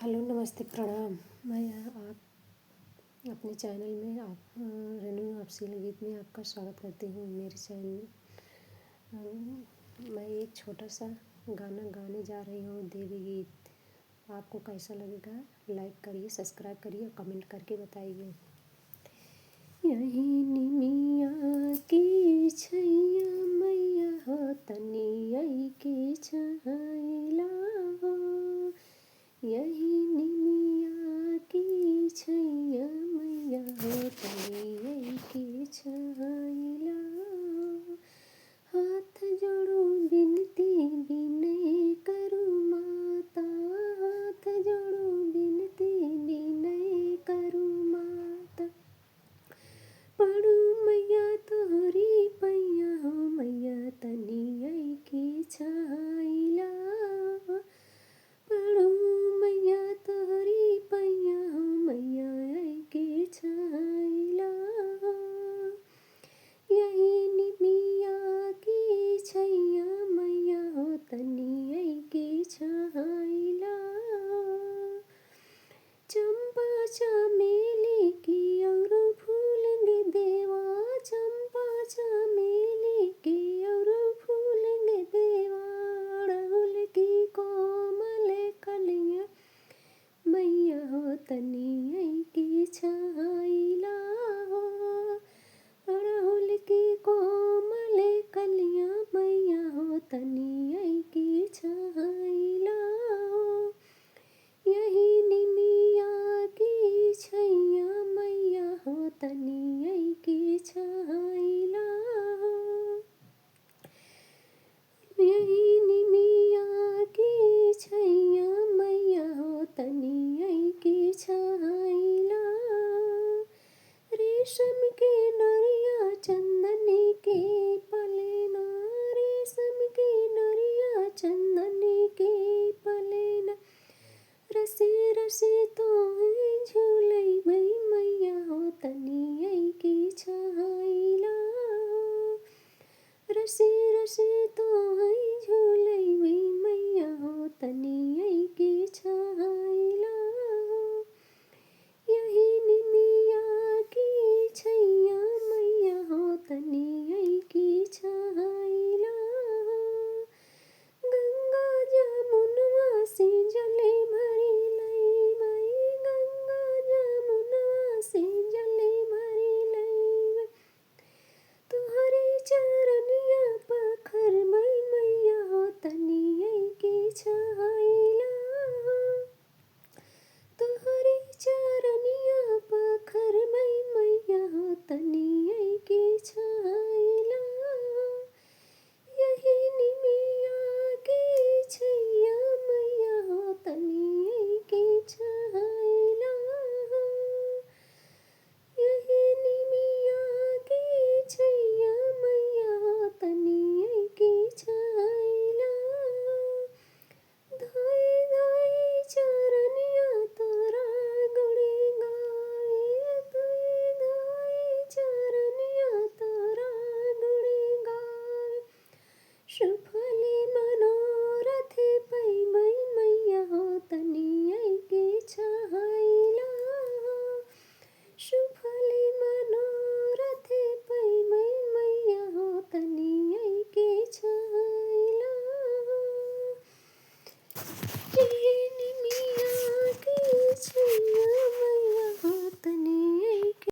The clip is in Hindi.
हेलो, नमस्ते, प्रणाम। मैं आप अपने चैनल में रेनू ऑफिशियल गीत में आपका स्वागत करती हूँ। मेरे चैनल मैं एक छोटा सा गाना गाने जा रही हूँ, देवी गीत। आपको कैसा लगेगा? लाइक करिए, सब्सक्राइब करिए और कमेंट करके बताइए। यही निमिया की छैया मैया हो तनी आई के छाई